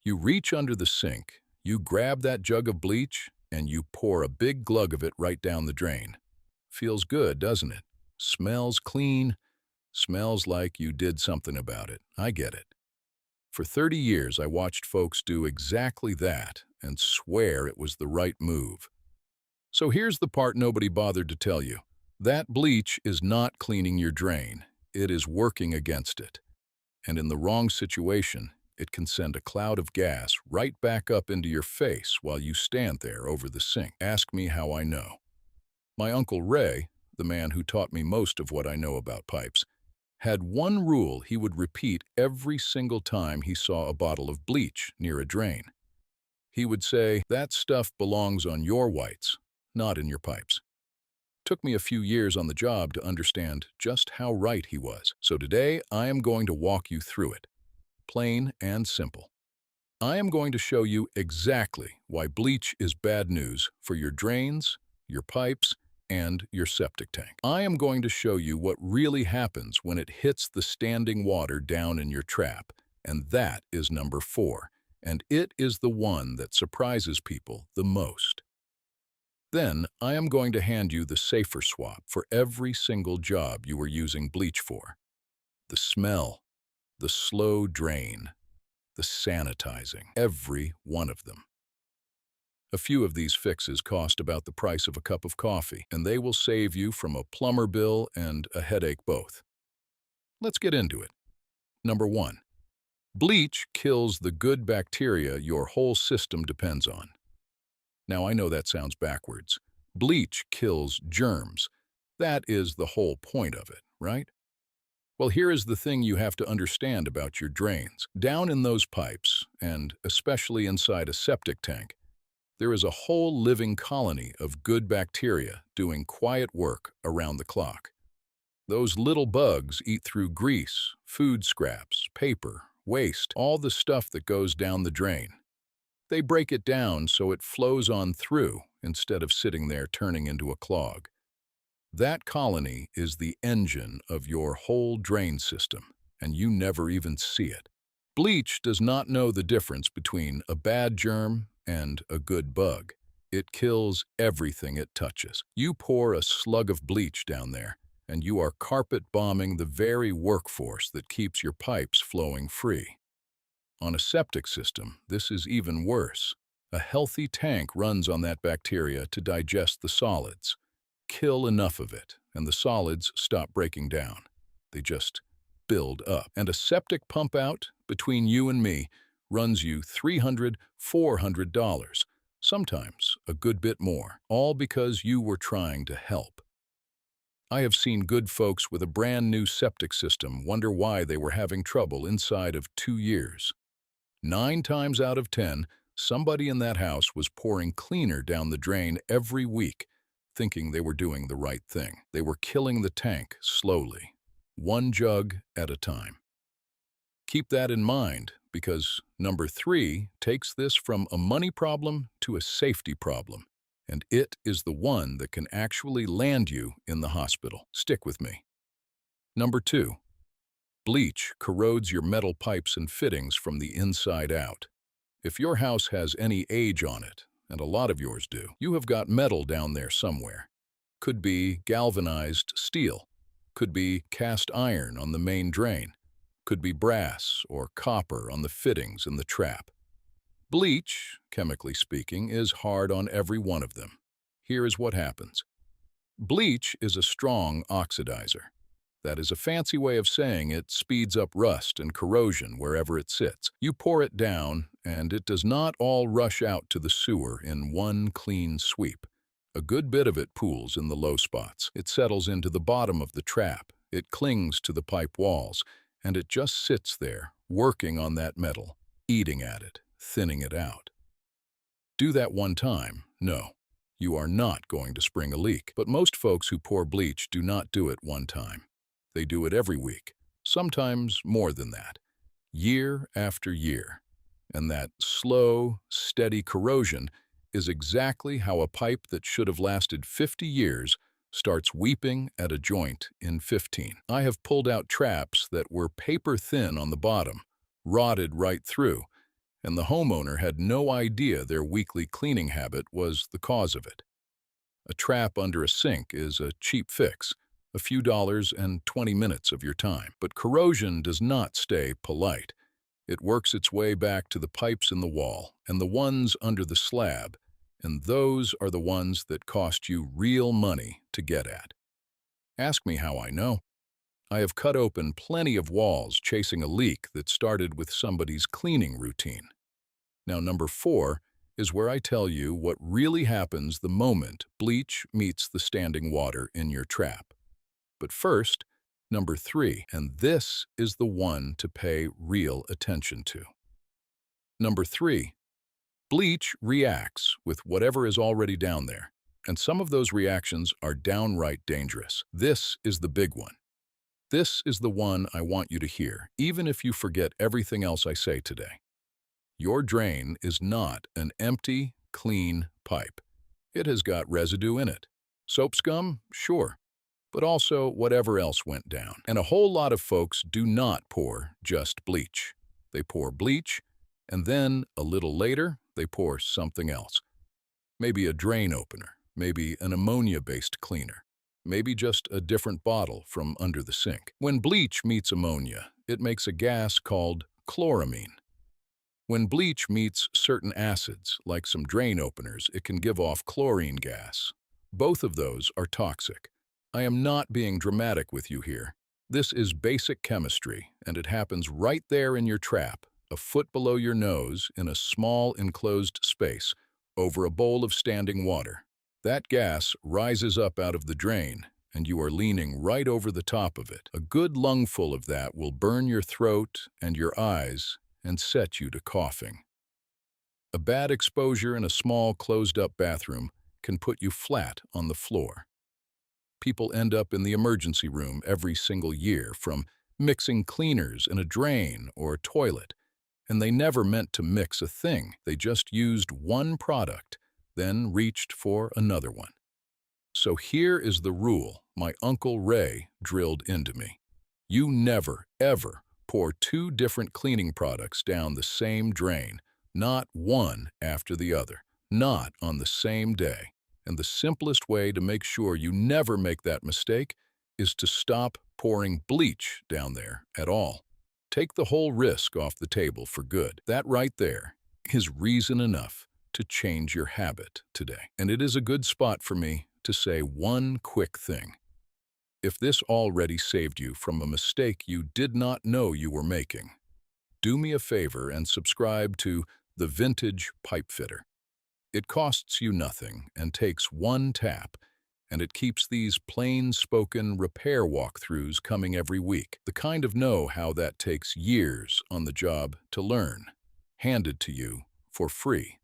You reach under the sink, you grab that jug of bleach, and you pour a big glug of it right down the drain. Feels good, doesn't it? Smells clean. Smells like you did something about it. I get it. For 30 years, I watched folks do exactly that and swear it was the right move. So here's the part nobody bothered to tell you. That bleach is not cleaning your drain. It is working against it. And in the wrong situation, it can send a cloud of gas right back up into your face while you stand there over the sink. Ask me how I know. My Uncle Ray, the man who taught me most of what I know about pipes, had one rule he would repeat every single time he saw a bottle of bleach near a drain. He would say, "That stuff belongs on your whites, not in your pipes." Took me a few years on the job to understand just how right he was. So today, I am going to walk you through it. Plain and simple. I am going to show you exactly why bleach is bad news for your drains, your pipes, and your septic tank. I am going to show you what really happens when it hits the standing water down in your trap, and that is number 4, and it is the one that surprises people the most. Then, I am going to hand you the safer swap for every single job you are using bleach for. The smell, the slow drain, the sanitizing, every one of them. A few of these fixes cost about the price of a cup of coffee, and they will save you from a plumber bill and a headache both. Let's get into it. Number 1. Bleach kills the good bacteria your whole system depends on. Now, I know that sounds backwards. Bleach kills germs. That is the whole point of it, right? Well, here is the thing you have to understand about your drains. Down in those pipes, and especially inside a septic tank, there is a whole living colony of good bacteria doing quiet work around the clock. Those little bugs eat through grease, food scraps, paper, waste, all the stuff that goes down the drain. They break it down so it flows on through instead of sitting there turning into a clog. That colony is the engine of your whole drain system, and you never even see it. Bleach does not know the difference between a bad germ and a good bug. It kills everything it touches. You pour a slug of bleach down there, and you are carpet bombing the very workforce that keeps your pipes flowing free. On a septic system, this is even worse. A healthy tank runs on that bacteria to digest the solids. Kill enough of it, and the solids stop breaking down. They just build up. And a septic pump out, between you and me, runs you $300, $400, sometimes a good bit more, all because you were trying to help. I have seen good folks with a brand new septic system wonder why they were having trouble inside of 2 years. 9 times out of 10, somebody in that house was pouring cleaner down the drain every week, thinking they were doing the right thing. They were killing the tank slowly, one jug at a time. Keep that in mind, because number 3 takes this from a money problem to a safety problem, and it is the one that can actually land you in the hospital. Stick with me. Number 2. Bleach corrodes your metal pipes and fittings from the inside out. If your house has any age on it, and a lot of yours do, you have got metal down there somewhere. Could be galvanized steel, could be cast iron on the main drain, could be brass or copper on the fittings in the trap. Bleach, chemically speaking, is hard on every one of them. Here is what happens. Bleach is a strong oxidizer. That is a fancy way of saying it speeds up rust and corrosion wherever it sits. You pour it down, and it does not all rush out to the sewer in one clean sweep. A good bit of it pools in the low spots. It settles into the bottom of the trap. It clings to the pipe walls, and it just sits there, working on that metal, eating at it, thinning it out. Do that one time, no. You are not going to spring a leak. But most folks who pour bleach do not do it one time. They do it every week, sometimes more than that, year after year. And that slow, steady corrosion is exactly how a pipe that should have lasted 50 years starts weeping at a joint in 15. I have pulled out traps that were paper thin on the bottom, rotted right through, and the homeowner had no idea their weekly cleaning habit was the cause of it. A trap under a sink is a cheap fix, a few dollars and 20 minutes of your time. But corrosion does not stay polite. It works its way back to the pipes in the wall and the ones under the slab, and those are the ones that cost you real money to get at. Ask me how I know. I have cut open plenty of walls chasing a leak that started with somebody's cleaning routine. Now, number 4 is where I tell you what really happens the moment bleach meets the standing water in your trap. But first, number 3, and this is the one to pay real attention to. Number 3, bleach reacts with whatever is already down there, and some of those reactions are downright dangerous. This is the big one. This is the one I want you to hear, even if you forget everything else I say today. Your drain is not an empty, clean pipe. It has got residue in it. Soap scum? Sure. But also whatever else went down. And a whole lot of folks do not pour just bleach. They pour bleach, and then, a little later, they pour something else. Maybe a drain opener, maybe an ammonia-based cleaner, maybe just a different bottle from under the sink. When bleach meets ammonia, it makes a gas called chloramine. When bleach meets certain acids, like some drain openers, it can give off chlorine gas. Both of those are toxic. I am not being dramatic with you here. This is basic chemistry, and it happens right there in your trap, a foot below your nose in a small enclosed space, over a bowl of standing water. That gas rises up out of the drain, and you are leaning right over the top of it. A good lungful of that will burn your throat and your eyes and set you to coughing. A bad exposure in a small, closed-up bathroom can put you flat on the floor. People end up in the emergency room every single year from mixing cleaners in a drain or a toilet, and they never meant to mix a thing. They just used one product, then reached for another one. So here is the rule my Uncle Ray drilled into me. You never, ever pour 2 different cleaning products down the same drain, not one after the other, not on the same day. And the simplest way to make sure you never make that mistake is to stop pouring bleach down there at all. Take the whole risk off the table for good. That right there is reason enough to change your habit today. And it is a good spot for me to say one quick thing. If this already saved you from a mistake you did not know you were making, do me a favor and subscribe to the Vintage Pipefitter. It costs you nothing and takes one tap, and it keeps these plain-spoken repair walkthroughs coming every week. The kind of know-how that takes years on the job to learn, handed to you for free.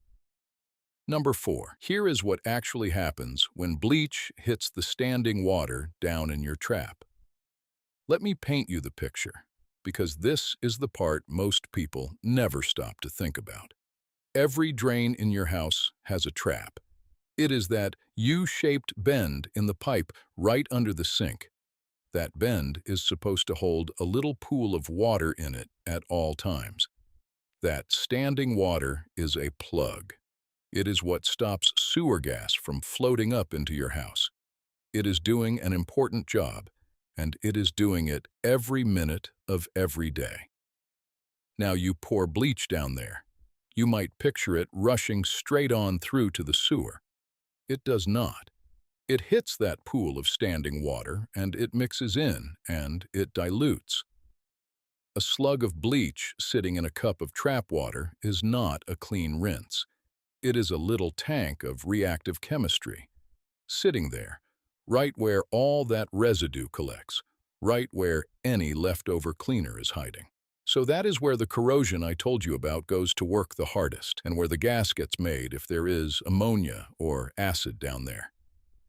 Number 4, here is what actually happens when bleach hits the standing water down in your trap. Let me paint you the picture, because this is the part most people never stop to think about. Every drain in your house has a trap. It is that U-shaped bend in the pipe right under the sink. That bend is supposed to hold a little pool of water in it at all times. That standing water is a plug. It is what stops sewer gas from floating up into your house. It is doing an important job, and it is doing it every minute of every day. Now you pour bleach down there. You might picture it rushing straight on through to the sewer. It does not. It hits that pool of standing water, and it mixes in, and it dilutes. A slug of bleach sitting in a cup of trap water is not a clean rinse. It is a little tank of reactive chemistry, sitting there, right where all that residue collects, right where any leftover cleaner is hiding. So that is where the corrosion I told you about goes to work the hardest, and where the gas gets made if there is ammonia or acid down there.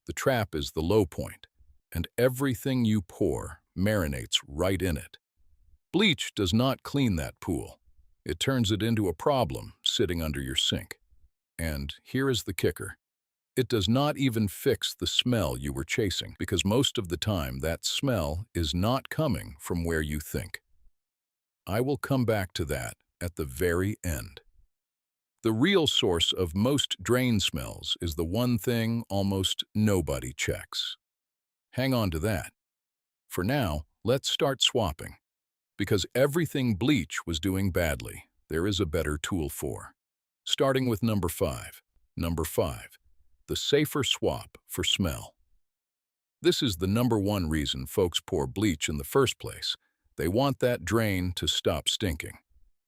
The trap is the low point, and everything you pour marinates right in it. Bleach does not clean that pool. It turns it into a problem sitting under your sink. And here is the kicker. It does not even fix the smell you were chasing, because most of the time that smell is not coming from where you think. I will come back to that at the very end. The real source of most drain smells is the one thing almost nobody checks. Hang on to that. For now, let's start swapping. Because everything Bleach was doing badly, there is a better tool for. Starting with number 5. Number 5. The safer swap for smell. This is the number one reason folks pour bleach in the first place. They want that drain to stop stinking.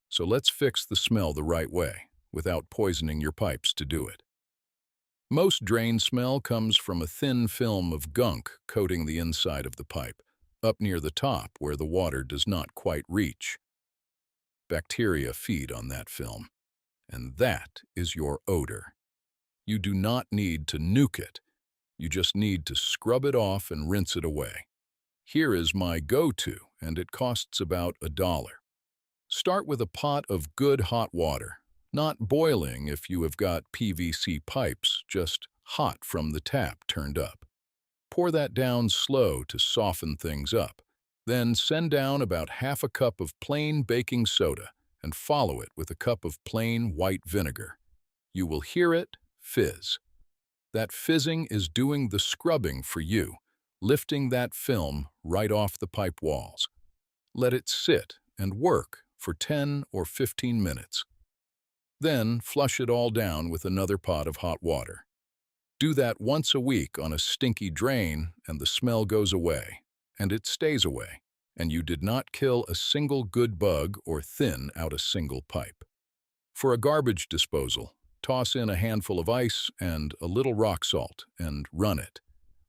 So let's fix the smell the right way, without poisoning your pipes to do it. Most drain smell comes from a thin film of gunk coating the inside of the pipe, up near the top where the water does not quite reach. Bacteria feed on that film, and that is your odor. You do not need to nuke it. You just need to scrub it off and rinse it away. Here is my go-to, and it costs about $1. Start with a pot of good hot water, not boiling if you have got PVC pipes, just hot from the tap turned up. Pour that down slow to soften things up. Then send down about half a cup of plain baking soda and follow it with a cup of plain white vinegar. You will hear it fizz. That fizzing is doing the scrubbing for you, lifting that film right off the pipe walls. Let it sit and work for 10 or 15 minutes. Then flush it all down with another pot of hot water. Do that once a week on a stinky drain and the smell goes away, and it stays away, and you did not kill a single good bug or thin out a single pipe. For a garbage disposal, toss in a handful of ice and a little rock salt and run it.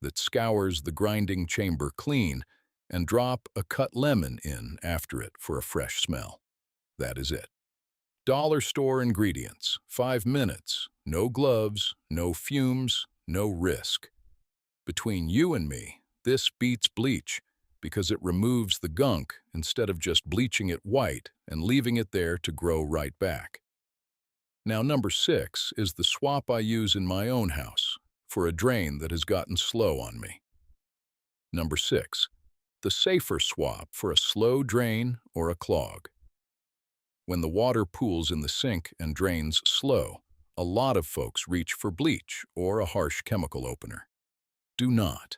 That scours the grinding chamber clean, and drop a cut lemon in after it for a fresh smell. That is it. Dollar store ingredients, 5 minutes, no gloves, no fumes, no risk. Between you and me, this beats bleach because it removes the gunk instead of just bleaching it white and leaving it there to grow right back. Now, number 6 is the swap I use in my own house for a drain that has gotten slow on me. Number 6, the safer swap for a slow drain or a clog. When the water pools in the sink and drains slow, a lot of folks reach for bleach or a harsh chemical opener. Do not.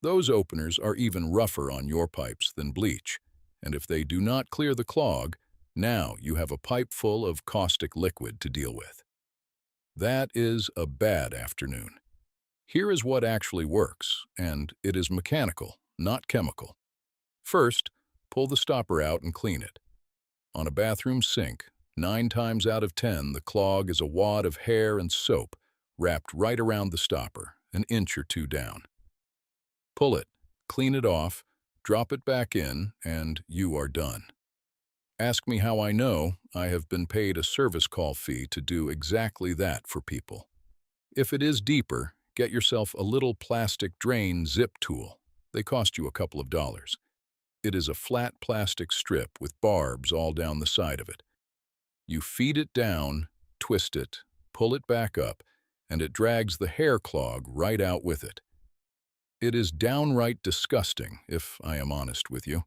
Those openers are even rougher on your pipes than bleach, and if they do not clear the clog, now you have a pipe full of caustic liquid to deal with. That is a bad afternoon. Here is what actually works, and it is mechanical, not chemical. First, pull the stopper out and clean it. On a bathroom sink, 9 times out of 10, the clog is a wad of hair and soap wrapped right around the stopper, an inch or 2 down. Pull it, clean it off, drop it back in, and you are done. Ask me how I know. I have been paid a service call fee to do exactly that for people. If it is deeper, get yourself a little plastic drain zip tool. They cost you a couple of dollars. It is a flat plastic strip with barbs all down the side of it. You feed it down, twist it, pull it back up, and it drags the hair clog right out with it. It is downright disgusting, if I am honest with you.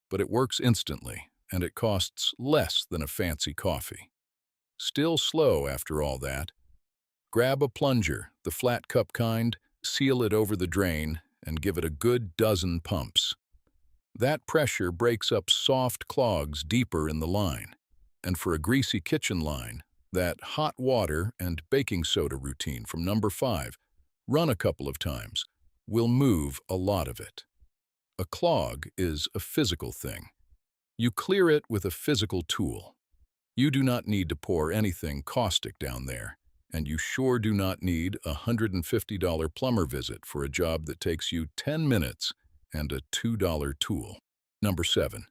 But it works instantly, and it costs less than a fancy coffee. Still slow after all that. Grab a plunger, the flat cup kind, seal it over the drain, and give it a good dozen pumps. That pressure breaks up soft clogs deeper in the line. And for a greasy kitchen line, that hot water and baking soda routine from number 5, run a couple of times, will move a lot of it. A clog is a physical thing. You clear it with a physical tool. You do not need to pour anything caustic down there, and you sure do not need a $150 plumber visit for a job that takes you 10 minutes and a $2 tool. Number 7,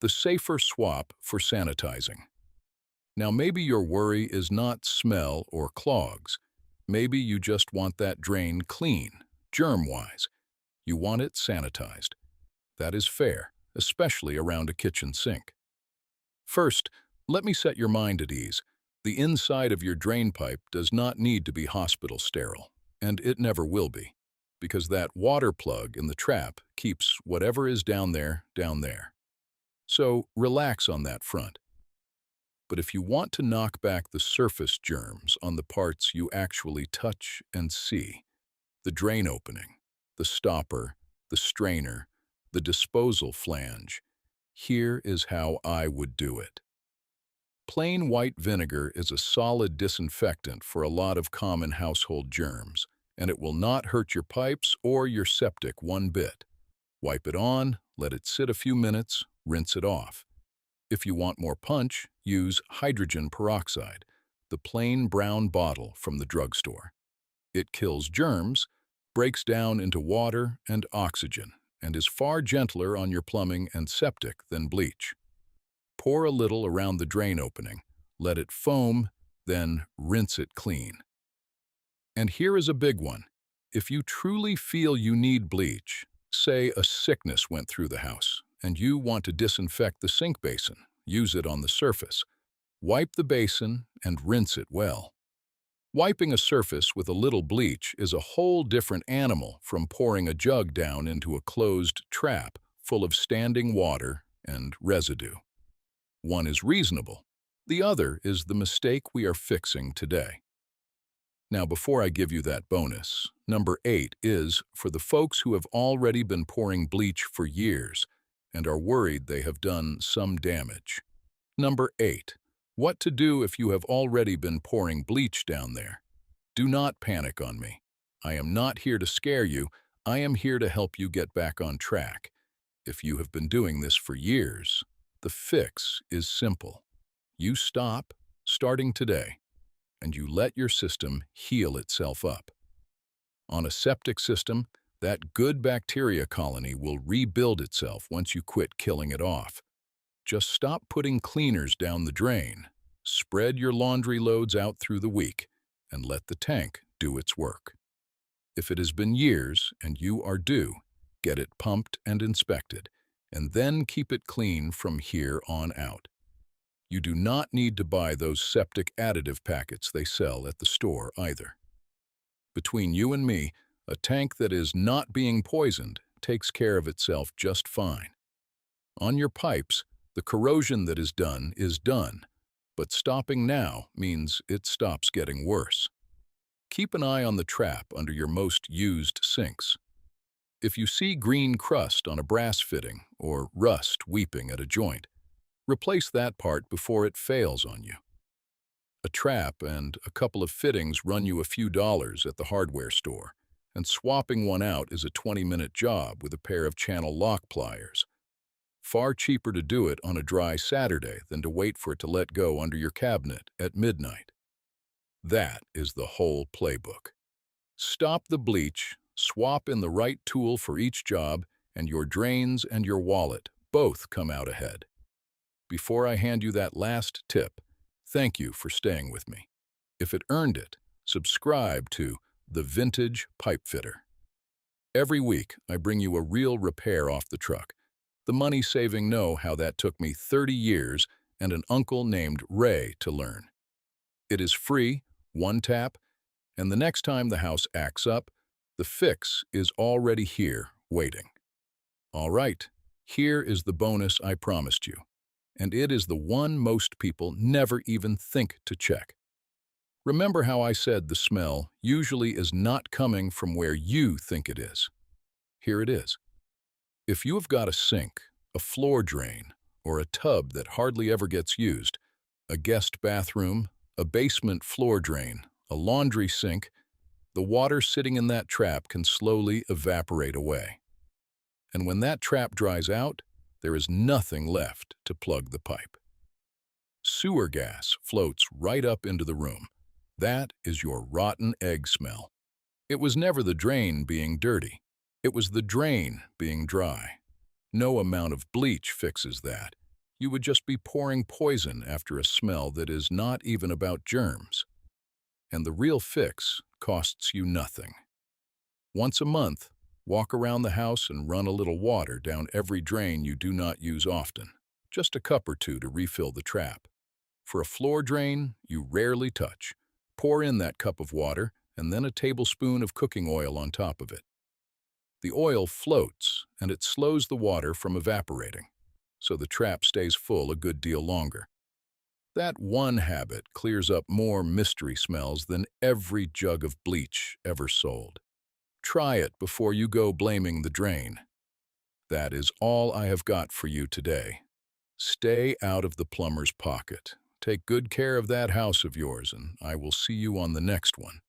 the safer swap for sanitizing. Now maybe your worry is not smell or clogs. Maybe you just want that drain clean, germ-wise. You want it sanitized. That is fair, especially around a kitchen sink. First, let me set your mind at ease. The inside of your drain pipe does not need to be hospital sterile, and it never will be, because that water plug in the trap keeps whatever is down there, down there. So relax on that front. But if you want to knock back the surface germs on the parts you actually touch and see, the drain opening, the stopper, the strainer, the disposal flange, here is how I would do it. Plain white vinegar is a solid disinfectant for a lot of common household germs, and it will not hurt your pipes or your septic one bit. Wipe it on, let it sit a few minutes, rinse it off. If you want more punch, use hydrogen peroxide, the plain brown bottle from the drugstore. It kills germs, breaks down into water and oxygen, and is far gentler on your plumbing and septic than bleach. Pour a little around the drain opening, let it foam, then rinse it clean. And here is a big one. If you truly feel you need bleach, say a sickness went through the house, and you want to disinfect the sink basin, use it on the surface. Wipe the basin and rinse it well. Wiping a surface with a little bleach is a whole different animal from pouring a jug down into a closed trap full of standing water and residue. One is reasonable. The other is the mistake we are fixing today. Now, before I give you that bonus, number 8 is for the folks who have already been pouring bleach for years and are worried they have done some damage. Number 8. What to do if you have already been pouring bleach down there. Do not panic on me. I am not here to scare you. I am here to help you get back on track. If you have been doing this for years, the fix is simple. You stop, starting today, and you let your system heal itself up. On a septic system, that good bacteria colony will rebuild itself once you quit killing it off. Just stop putting cleaners down the drain, spread your laundry loads out through the week, and let the tank do its work. If it has been years and you are due, get it pumped and inspected, and then keep it clean from here on out. You do not need to buy those septic additive packets they sell at the store either. Between you and me, a tank that is not being poisoned takes care of itself just fine. On your pipes, the corrosion that is done, but stopping now means it stops getting worse. Keep an eye on the trap under your most used sinks. If you see green crust on a brass fitting or rust weeping at a joint, replace that part before it fails on you. A trap and a couple of fittings run you a few dollars at the hardware store, and swapping one out is a 20-minute job with a pair of channel lock pliers. Far cheaper to do it on a dry Saturday than to wait for it to let go under your cabinet at midnight. That is the whole playbook. Stop the bleach, swap in the right tool for each job, and your drains and your wallet both come out ahead. Before I hand you that last tip, thank you for staying with me. If it earned it, subscribe to the Vintage Pipefitter. Every week, I bring you a real repair off the truck. The money-saving know-how that took me 30 years and an uncle named Ray to learn. It is free, one tap, and the next time the house acts up, the fix is already here, waiting. All right, here is the bonus I promised you, and it is the one most people never even think to check. Remember how I said the smell usually is not coming from where you think it is? Here it is. If you have got a sink, a floor drain, or a tub that hardly ever gets used, a guest bathroom, a basement floor drain, a laundry sink, the water sitting in that trap can slowly evaporate away. And when that trap dries out, there is nothing left to plug the pipe. Sewer gas floats right up into the room. That is your rotten egg smell. It was never the drain being dirty. It was the drain being dry. No amount of bleach fixes that. You would just be pouring poison after a smell that is not even about germs. And the real fix costs you nothing. Once a month, walk around the house and run a little water down every drain you do not use often. Just a cup or two to refill the trap. For a floor drain, you rarely touch. Pour in that cup of water and then a tablespoon of cooking oil on top of it. The oil floats and it slows the water from evaporating, so the trap stays full a good deal longer. That one habit clears up more mystery smells than every jug of bleach ever sold. Try it before you go blaming the drain. That is all I have got for you today. Stay out of the plumber's pocket. Take good care of that house of yours, and I will see you on the next one.